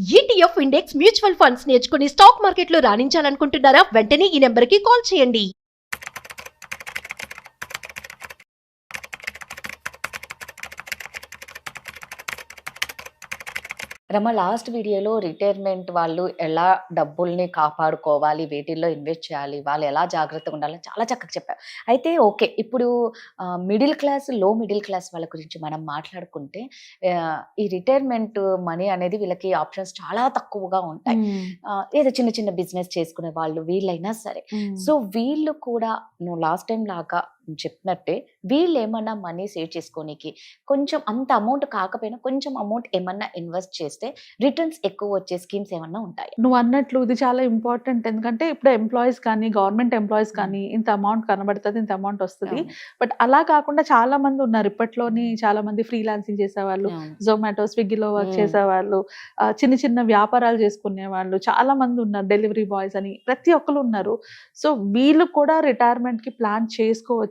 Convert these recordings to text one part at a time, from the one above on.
ETF index mutual funds నేర్చుకుని stock మార్కెట్లో రాణించాలనుకుంటున్నారా? వెంటనే ఈ నెంబర్కి కాల్ చేయండి. రమ లాస్ట్ వీడియోలో రిటైర్మెంట్ వాళ్ళు ఎలా డబ్బుల్ని కాపాడుకోవాలి, వేటిల్లో ఇన్వెస్ట్ చేయాలి, వాళ్ళు ఎలా జాగ్రత్తగా ఉండాలని చాలా చక్కగా చెప్పారు. అయితే ఓకే, ఇప్పుడు మిడిల్ క్లాస్, లో మిడిల్ క్లాస్ వాళ్ళ గురించి మనం మాట్లాడుకుంటే ఈ రిటైర్మెంట్ మనీ అనేది వీళ్ళకి ఆప్షన్స్ చాలా తక్కువగా ఉంటాయి. ఏదో చిన్న చిన్న బిజినెస్ చేసుకునే వాళ్ళు వీళ్ళైనా సరే. సో వీళ్ళు కూడా నువ్వు లాస్ట్ టైం లాగా చెప్పినట్టే వీళ్ళు ఏమన్నా మనీ సేవ్ చేసుకోనికి కొంచెం అంత అమౌంట్ కాకపోయినా కొంచెం అమౌంట్ ఏమన్నా ఇన్వెస్ట్ చేస్తే రిటర్న్స్ ఎక్కువ వచ్చే స్కీమ్స్ ఏమన్నా ఉంటాయి? నువ్వు అన్నట్లు ఇది చాలా ఇంపార్టెంట్. ఎందుకంటే ఇప్పుడు ఎంప్లాయీస్ కానీ, గవర్నమెంట్ ఎంప్లాయీస్ కానీ ఇంత అమౌంట్ కనబడుతుంది, ఇంత అమౌంట్ వస్తుంది. బట్ అలా కాకుండా చాలా మంది ఉన్నారు ఇప్పట్లోని. చాలా మంది ఫ్రీలాన్సింగ్ చేసేవాళ్ళు, జొమాటో, స్విగ్గీలో వర్క్ చేసేవాళ్ళు, చిన్న చిన్న వ్యాపారాలు చేసుకునే వాళ్ళు చాలా మంది ఉన్నారు, డెలివరీ బాయ్స్ అని ప్రతి ఒక్కరు ఉన్నారు. సో వీళ్ళు కూడా రిటైర్మెంట్ కి ప్లాన్ చేసుకోవచ్చు.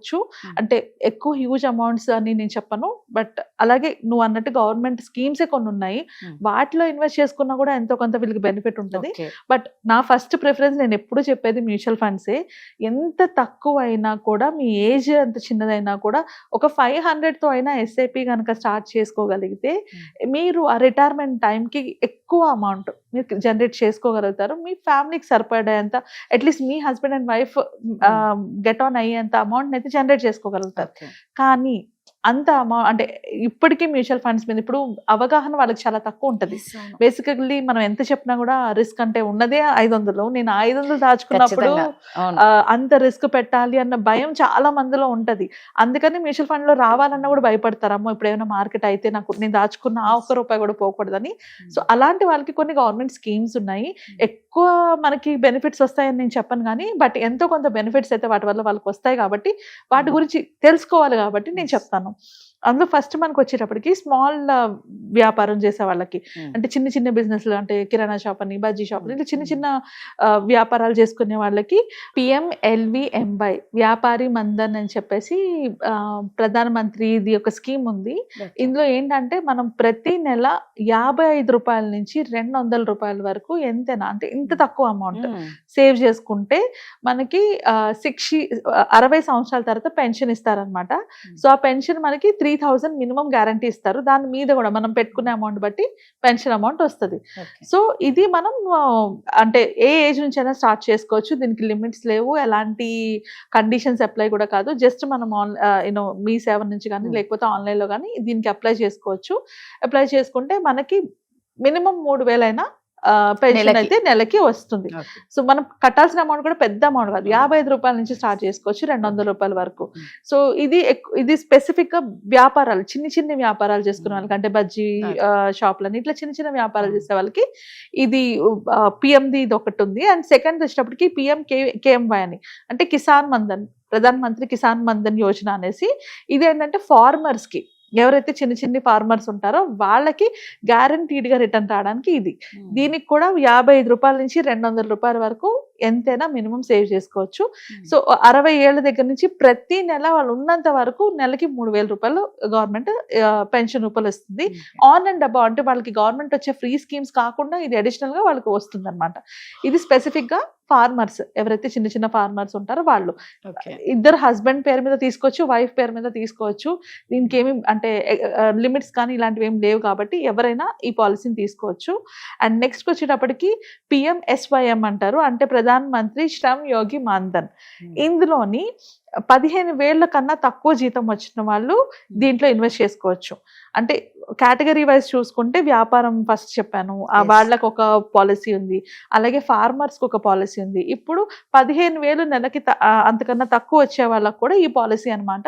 అంటే ఎక్కువ హ్యూజ్ అమౌంట్స్ అని నేను చెప్పను, బట్ అలాగే నువ్వు అన్నట్టు గవర్నమెంట్ స్కీమ్సే కొన్ని ఉన్నాయి, వాటిలో ఇన్వెస్ట్ చేసుకున్నా కూడా ఎంతో కొంత వీళ్ళకి బెనిఫిట్ ఉంటుంది. బట్ నా ఫస్ట్ ప్రిఫరెన్స్ నేను ఎప్పుడు చెప్పేది మ్యూచువల్ ఫండ్సే. ఎంత తక్కువ అయినా కూడా, మీ ఏజ్ ఎంత చిన్నదైనా కూడా ఒక 500తో అయినా ఎస్ఐపి కనుక స్టార్ట్ చేసుకోగలిగితే మీరు ఆ రిటైర్మెంట్ టైంకి ఎక్కువ అమౌంట్ మీరు జనరేట్ చేసుకోగలుగుతారు. మీ ఫ్యామిలీకి సరిపడేంత, at least me husband and wife get on అయ్యేంత అమౌంట్ అయితే జనరేట్ చేసుకోగలుగుతారు. కానీ అంత అమౌంట్ అంటే ఇప్పటికీ మ్యూచువల్ ఫండ్స్ మీద ఇప్పుడు అవగాహన వాళ్ళకి చాలా తక్కువ ఉంటుంది. బేసికల్లీ మనం ఎంత చెప్పినా కూడా రిస్క్ అంటే ఉన్నదే 500. నేను 500 దాచుకున్నప్పుడు అంత రిస్క్ పెట్టాలి అన్న భయం చాలా మందిలో ఉంటది. అందుకని మ్యూచువల్ ఫండ్ లో రావాలన్నా కూడా భయపడతారు. అమ్మో ఇప్పుడు ఏమైనా మార్కెట్ అయితే నాకు నేను దాచుకున్న ₹1 కూడా పోకూడదని. సో అలాంటి వాళ్ళకి కొన్ని గవర్నమెంట్ స్కీమ్స్ ఉన్నాయి. ఎక్కువ మనకి బెనిఫిట్స్ వస్తాయని నేను చెప్పను కానీ, బట్ ఎంతో కొంత బెనిఫిట్స్ అయితే వాటి వల్ల వాళ్ళకి వస్తాయి కాబట్టి వాటి గురించి తెలుసుకోవాలి కాబట్టి నేను చెప్తాను. అందులో ఫస్ట్ మనకు వచ్చేటప్పటికి స్మాల్ వ్యాపారం చేసే వాళ్ళకి, అంటే చిన్న చిన్న బిజినెస్లు, అంటే కిరాణా షాప్ అని, బజ్జీ షాప్ అని, చిన్న చిన్న వ్యాపారాలు చేసుకునే వాళ్ళకి PMLVMY వ్యాపారి మందన్ అని చెప్పేసి ప్రధానమంత్రి ఇది ఒక స్కీమ్ ఉంది. ఇందులో ఏంటంటే మనం ప్రతి నెల ₹55 నుంచి ₹200 వరకు ఎంతైనా, అంటే ఇంత తక్కువ అమౌంట్ సేవ్ చేసుకుంటే మనకి 60 సంవత్సరాల తర్వాత పెన్షన్ ఇస్తారనమాట. సో ఆ పెన్షన్ మనకి 3000 మినిమం గ్యారంటీ ఇస్తారు. దాని మీద కూడా మనం పెట్టుకునే అమౌంట్ బట్టి పెన్షన్ అమౌంట్ వస్తుంది. సో ఇది మనం అంటే ఏ ఏజ్ నుంచి అయినా స్టార్ట్ చేసుకోవచ్చు. దీనికి లిమిట్స్ లేవు, ఎలాంటి కండిషన్స్ అప్లై కూడా కాదు. జస్ట్ మనం మీ సేవ నుంచి కానీ లేకపోతే ఆన్లైన్లో కానీ దీనికి అప్లై చేసుకోవచ్చు. అప్లై చేసుకుంటే మనకి మినిమం 3000 అయినా పెన్షన్ అయితే నెలకి వస్తుంది. సో మనం కట్టాల్సిన అమౌంట్ కూడా పెద్ద అమౌంట్ కాదు, ₹55 నుంచి స్టార్ట్ చేసుకోవచ్చు ₹200 వరకు. సో ఇది స్పెసిఫిక్ గా వ్యాపారాలు, చిన్న చిన్న వ్యాపారాలు చేసుకునే వాళ్ళకి, అంటే బజ్జీ షాప్లని ఇట్లా చిన్న చిన్న వ్యాపారాలు చేసే వాళ్ళకి ఇది PMది ఇది ఒకటి ఉంది. అండ్ సెకండ్ వచ్చేటప్పటికి PMKMY అని, అంటే కిసాన్ మందన్, ప్రధాన మంత్రి కిసాన్ మందన్ యోజన అనేసి. ఇది ఏంటంటే ఫార్మర్స్ కి, ఎవరైతే చిన్న చిన్న ఫార్మర్స్ ఉంటారో వాళ్ళకి గ్యారంటీడ్ గా రిటర్న్ రావడానికి ఇది. దీనికి కూడా ₹55 నుంచి ₹200 వరకు ఎంతైనా మినిమం సేవ్ చేసుకోవచ్చు. సో 60 ఏళ్ల దగ్గర నుంచి ప్రతి నెల వాళ్ళు ఉన్నంత వరకు నెలకి ₹3000 గవర్నమెంట్ పెన్షన్ రూపాయలు ఇస్తుంది. ఆన్ అండ్ అబౌవ్, అంటే వాళ్ళకి గవర్నమెంట్ వచ్చే ఫ్రీ స్కీమ్స్ కాకుండా ఇది అడిషనల్ గా వాళ్ళకి వస్తుంది అనమాట. ఇది స్పెసిఫిక్ గా ఫార్మర్స్, ఎవరైతే చిన్న చిన్న ఫార్మర్స్ ఉంటారో వాళ్ళు. ఇద్దరు హస్బెండ్ పేరు మీద తీసుకోవచ్చు, వైఫ్ పేరు మీద తీసుకోవచ్చు. దీనికి ఏమి అంటే లిమిట్స్ కానీ ఇలాంటివి ఏమి లేవు కాబట్టి ఎవరైనా ఈ పాలసీని తీసుకోవచ్చు. అండ్ నెక్స్ట్ వచ్చేటప్పటికి PMSYM అంటారు, అంటే ప్రధాన మంత్రి శ్రమ్ యోగి మాన్ధన్. ఇందులోని 15,000 కన్నా తక్కువ జీతం వచ్చిన వాళ్ళు దీంట్లో ఇన్వెస్ట్ చేసుకోవచ్చు. అంటే కేటగిరీ వైజ్ చూసుకుంటే వ్యాపారం ఫస్ట్ చెప్పాను, వాళ్ళకు ఒక పాలసీ ఉంది, అలాగే ఫార్మర్స్ కి ఒక పాలసీ ఉంది. ఇప్పుడు 15,000 నెలకి అంతకన్నా తక్కువ వచ్చే వాళ్ళకు కూడా ఈ పాలసీ అనమాట.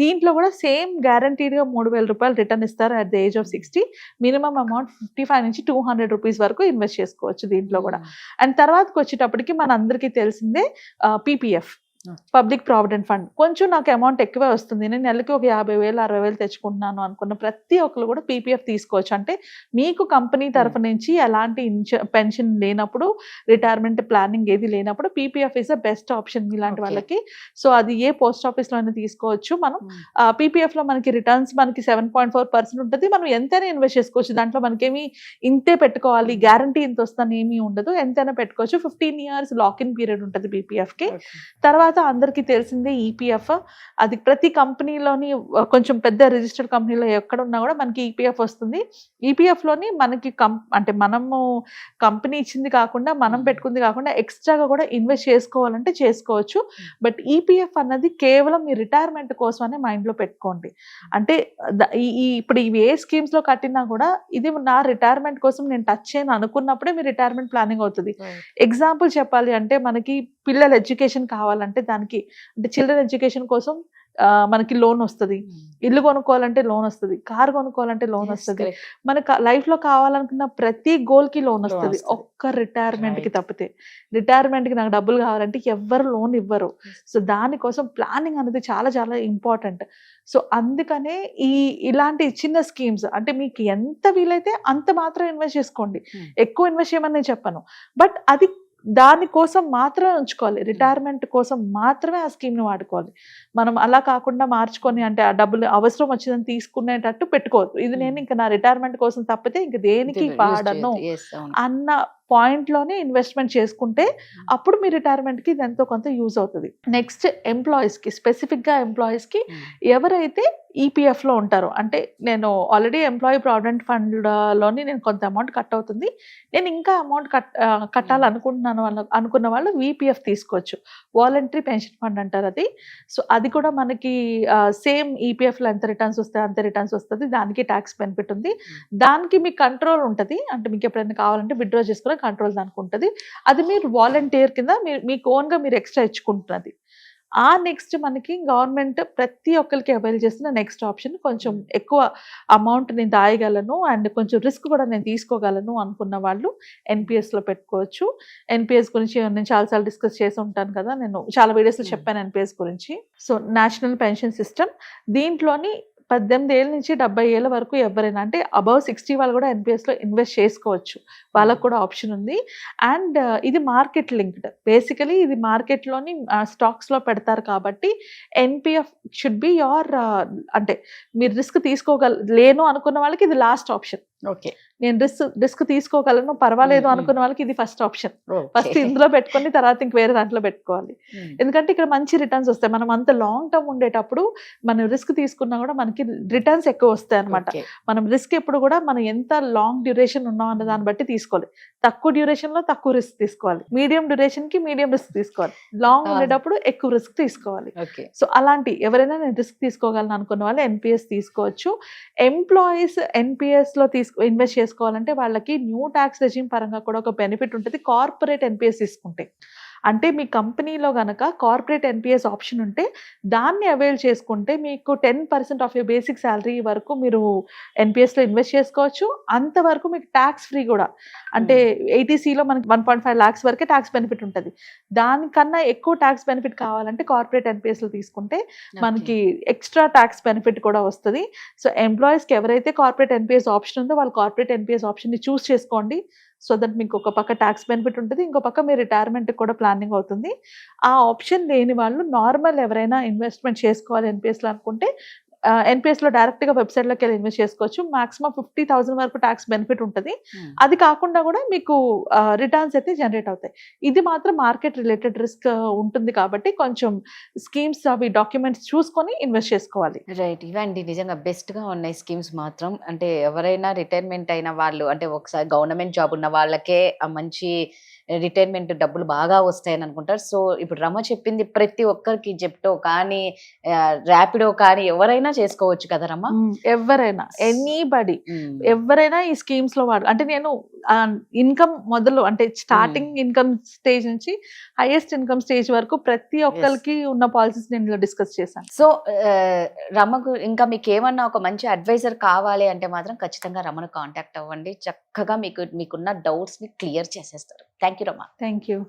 దీంట్లో కూడా సేమ్ గ్యారంటీడ్ గా ₹3,000 రిటర్న్ ఇస్తారు at the age of 60. Minimum amount 55 నుంచి ₹200 వరకు ఇన్వెస్ట్ చేసుకోవచ్చు దీంట్లో కూడా. అండ్ తర్వాతకి వచ్చేటప్పటికి మన అందరికీ తెలిసిందే PPF, పబ్లిక్ ప్రావిడెంట్ ఫండ్ కొంచెం నాకు అమౌంట్ ఎక్కువే వస్తుంది, నేను నెలకి ఒక 50,000 60,000 తెచ్చుకుంటున్నాను అనుకున్న ప్రతి ఒక్కరు కూడా పీపీఎఫ్ తీసుకోవచ్చు. అంటే మీకు కంపెనీ తరఫు నుంచి ఎలాంటి పెన్షన్ లేనప్పుడు, రిటైర్మెంట్ ప్లానింగ్ ఏది లేనప్పుడు PPF is the best option మీలాంటి వాళ్ళకి. సో అది ఏ పోస్ట్ ఆఫీస్ లో అయినా తీసుకోవచ్చు. మనం పీపీఎఫ్ లో మనకి రిటర్న్స్ మనకి 7.4% ఉంటుంది. మనం ఎంతైనా ఇన్వెస్ట్ చేసుకోవచ్చు. దాంట్లో మనకేమి ఇంతే పెట్టుకోవాలి, గ్యారంటీ ఇంత వస్తుందని ఏమీ ఉండదు, ఎంతైనా పెట్టుకోవచ్చు. 15 years లాక్-ఇన్ పీరియడ్ ఉంటుంది పీపీఎఫ్ కి. తర్వాత అందరికీ తెలిసిందే ఈపీఎఫ్, అది ప్రతి కంపెనీలోని కొంచెం పెద్ద రిజిస్టర్డ్ కంపెనీలో ఎక్కడ ఉన్నా కూడా మనకి ఈపీఎఫ్ వస్తుంది. ఈపీఎఫ్ లోని మనకి అంటే మనము కంపెనీ ఇచ్చింది కాకుండా, మనం పెట్టుకుంది కాకుండా ఎక్స్ట్రాగా కూడా ఇన్వెస్ట్ చేసుకోవాలంటే చేసుకోవచ్చు. బట్ ఈపీఎఫ్ అన్నది కేవలం మీ రిటైర్మెంట్ కోసం అనే మైండ్ లో పెట్టుకోండి. అంటే ఇప్పుడు ఇవి ఏ స్కీమ్స్ లో కట్టినా కూడా ఇది నా రిటైర్మెంట్ కోసం నేను టచ్ చేయను అనుకున్నప్పుడే మీ రిటైర్మెంట్ ప్లానింగ్ అవుతుంది. ఎగ్జాంపుల్ చెప్పాలి అంటే మనకి పిల్లల ఎడ్యుకేషన్ కావాలంటే దానికి, అంటే చిల్డ్రన్ ఎడ్యుకేషన్ కోసం మనకి లోన్ వస్తుంది, ఇల్లు కొనుక్కోవాలంటే లోన్ వస్తుంది, కార్ కొనుక్కోవాలంటే లోన్ వస్తుంది, మనకు లైఫ్ లో కావాలనుకున్న ప్రతి గోల్ కి లోన్ వస్తుంది. ఒక్క రిటైర్మెంట్ కి తప్పితే, రిటైర్మెంట్ కి నాకు డబ్బులు కావాలంటే ఎవ్వరు లోన్ ఇవ్వరు. సో దానికోసం ప్లానింగ్ అనేది చాలా చాలా ఇంపార్టెంట్. సో అందుకనే ఇలాంటి చిన్న స్కీమ్స్, అంటే మీకు ఎంత వీలైతే అంత మాత్రం ఇన్వెస్ట్ చేసుకోండి, ఎక్కువ ఇన్వెస్ట్ చేయమని నేను చెప్పను. బట్ అది దానికోసం మాత్రమే ఉంచుకోవాలి, రిటైర్మెంట్ కోసం మాత్రమే ఆ స్కీమ్ ని వాడుకోవాలి. మనం అలా కాకుండా మార్చుకొని, అంటే ఆ డబ్బులు అవసరం వచ్చిందని తీసుకునేటట్టు పెట్టుకోవద్దు. ఇది నేను ఇంకా నా రిటైర్మెంట్ కోసం తప్పితే ఇంక దేనికి వాడను అన్న పాయింట్ లోనే ఇన్వెస్ట్మెంట్ చేసుకుంటే అప్పుడు మీ రిటైర్మెంట్ కి ఇది ఎంతో కొంత యూజ్ అవుతుంది. నెక్స్ట్ ఎంప్లాయీస్ కి, స్పెసిఫిక్ గా ఎంప్లాయీస్ కి ఎవరైతే ఈపీఎఫ్ లో ఉంటారో, అంటే నేను ఆల్రెడీ ఎంప్లాయీ ప్రావిడెంట్ ఫండ్ లోని నేను కొంత అమౌంట్ కట్ అవుతుంది, నేను ఇంకా అమౌంట్ కట్టాలనుకుంటున్నాను అనుకున్న వాళ్ళు వీపీఎఫ్ తీసుకోవచ్చు. వాలంటరీ పెన్షన్ ఫండ్ అంటారు అది. సో అది కూడా మనకి సేమ్ ఈపీఎఫ్ లో ఎంత రిటర్న్స్ వస్తాయి అంతే రిటర్న్స్ వస్తుంది. దానికి ట్యాక్స్ బెనిఫిట్ ఉంది, దానికి మీకు కంట్రోల్ ఉంటుంది. అంటే మీకు ఎప్పుడైనా కావాలంటే విత్డ్రా చేసుకునే కంట్రోల్ దానికి ఉంటుంది. అది మీరు వాలంటీర్ కింద మీకు ఓన్ గా మీరు ఎక్స్ట్రా ఇచ్చుకుంటున్నది. ఆ నెక్స్ట్ మనకి గవర్నమెంట్ ప్రతి ఒక్కరికి అవైల్ చేస్తున్న నెక్స్ట్ ఆప్షన్, కొంచెం ఎక్కువ అమౌంట్ నేను దాయగలను అండ్ కొంచెం రిస్క్ కూడా నేను తీసుకోగలను అనుకున్న వాళ్ళు ఎన్పిఎస్ లో పెట్టుకోవచ్చు. ఎన్పిఎస్ గురించి నేను చాలాసార్లు డిస్కస్ చేసి ఉంటాను కదా, నేను చాలా వీడియోస్ లో చెప్పాను ఎన్పిఎస్ గురించి. సో నేషనల్ పెన్షన్ సిస్టమ్, దీంట్లోని 18 ఏళ్ళ నుంచి 70 ఏళ్ళ వరకు ఎవరైనా, అంటే అబౌవ్ 60 వాళ్ళు కూడా ఎన్పిఎస్ లో ఇన్వెస్ట్ చేసుకోవచ్చు, వాళ్ళకు కూడా ఆప్షన్ ఉంది. అండ్ ఇది మార్కెట్ లింక్డ్, బేసికలీ ఇది మార్కెట్లోని స్టాక్స్ లో పెడతారు కాబట్టి ఎన్పిఎఫ్ షుడ్ బి యోర్, అంటే మీరు రిస్క్ లేను అనుకున్న వాళ్ళకి ఇది లాస్ట్ ఆప్షన్. ఓకే, నేను రిస్క్ తీసుకోగలను పర్వాలేదు అనుకున్న వాళ్ళకి ఇది ఫస్ట్ ఆప్షన్. ఫస్ట్ ఇందులో పెట్టుకొని తర్వాత ఇంక వేరే దాంట్లో పెట్టుకోవాలి. ఎందుకంటే ఇక్కడ మంచి రిటర్న్స్ వస్తాయి. మనం అంత లాంగ్ టర్మ్ ఉండేటప్పుడు మనం రిస్క్ తీసుకున్నా కూడా మనకి రిటర్న్స్ ఎక్కువ వస్తాయి అనమాట. మనం రిస్క్ ఎప్పుడు కూడా మనం ఎంత లాంగ్ డ్యూరేషన్ ఉన్నాం అన్న దాన్ని బట్టి తీసుకోవాలి. తక్కువ డ్యూరేషన్ లో తక్కువ రిస్క్ తీసుకోవాలి, మీడియం డ్యూరేషన్ కి మీడియం రిస్క్ తీసుకోవాలి, లాంగ్ ఉండేటప్పుడు ఎక్కువ రిస్క్ తీసుకోవాలి. సో అలాంటి ఎవరైనా నేను రిస్క్ తీసుకోగలను అనుకున్న వాళ్ళు ఎన్పిఎస్ తీసుకోవచ్చు. ఎంప్లాయీస్ ఎన్పిఎస్ లో ఇన్వెస్ట్ చేసుకోవాలంటే వాళ్ళకి న్యూ ట్యాక్స్ రెజిమ్ పరంగా కూడా ఒక బెనిఫిట్ ఉంటుంది కార్పొరేట్ ఎన్పిఎస్ తీసుకుంటే. అంటే మీ కంపెనీలో గనక కార్పొరేట్ ఎన్పిఎస్ ఆప్షన్ ఉంటే దాన్ని అవైల్ చేసుకుంటే మీకు 10% ఆఫ్ యూర్ బేసిక్ శాలరీ వరకు మీరు ఎన్పిఎస్లో ఇన్వెస్ట్ చేసుకోవచ్చు. అంతవరకు మీకు ట్యాక్స్ ఫ్రీ కూడా, అంటే ఏటీసీలో మనకి 1.5 lakhs వరకే ట్యాక్స్ బెనిఫిట్ ఉంటుంది. దానికన్నా ఎక్కువ ట్యాక్స్ బెనిఫిట్ కావాలంటే కార్పొరేట్ ఎన్పిఎస్లో తీసుకుంటే మనకి ఎక్స్ట్రా ట్యాక్స్ బెనిఫిట్ కూడా వస్తుంది. సో ఎంప్లాయీస్కి ఎవరైతే కార్పొరేట్ ఎన్పిఎస్ ఆప్షన్ ఉందో వాళ్ళు కార్పొరేట్ ఎన్పిఎస్ ఆప్షన్ని చూస్ చేసుకోండి. సో దట్ మీకు ఒక పక్క ట్యాక్స్ బెనిఫిట్ ఉంటుంది, ఇంకో పక్క మీ రిటైర్మెంట్ కూడా ప్లానింగ్ అవుతుంది. ఆ ఆప్షన్ లేని వాళ్ళు నార్మల్ ఎవరైనా ఇన్వెస్ట్మెంట్ చేసుకోవాలి ఎన్పిఎస్లో అనుకుంటే ఎన్పిఎస్లో డైరెక్ట్గా వెబ్సైట్లోకి వెళ్ళి ఇన్వెస్ట్ చేసుకోవచ్చు. మాక్సిమం 50,000 వరకు ట్యాక్స్ బెనిఫిట్ ఉంటుంది. అది కాకుండా కూడా మీకు రిటర్న్స్ అయితే జనరేట్ అవుతాయి. ఇది మాత్రం మార్కెట్ రిలేటెడ్ రిస్క్ ఉంటుంది కాబట్టి కొంచెం స్కీమ్స్ అవి డాక్యుమెంట్స్ చూసుకొని ఇన్వెస్ట్ చేసుకోవాలి. రైట్, ఇవండి నిజంగా బెస్ట్గా ఉన్నాయి స్కీమ్స్ మాత్రం. అంటే ఎవరైనా రిటైర్మెంట్ అయిన వాళ్ళు, అంటే ఒకసారి గవర్నమెంట్ జాబ్ ఉన్న వాళ్ళకే మంచి రిటైర్మెంట్ డబ్బులు బాగా వస్తాయని అనుకుంటారు. సో ఇప్పుడు రమ చెప్పింది ప్రతి ఒక్కరికి, జెప్టో కానీ ర్యాపిడో కానీ ఎవరైనా చేసుకోవచ్చు కదా రమ? ఎవరైనా, ఎనీబడి, ఎవరైనా ఈ స్కీమ్స్ లో అంటే నేను ఇన్కమ్ మొదలు, అంటే స్టార్టింగ్ ఇన్కమ్ స్టేజ్ నుంచి హైయెస్ట్ ఇన్కమ్ స్టేజ్ వరకు ప్రతి ఒక్కరికి ఉన్న పాలసీస్ నేను డిస్కస్ చేశాను. సో రమకు ఇంకా మీకు ఏమన్నా ఒక మంచి అడ్వైజర్ కావాలి అంటే మాత్రం ఖచ్చితంగా రమను కాంటాక్ట్ అవ్వండి. చక్కగా మీకున్న డౌట్స్ ని క్లియర్ చేసేస్తారు. Thank you Rama. Thank you.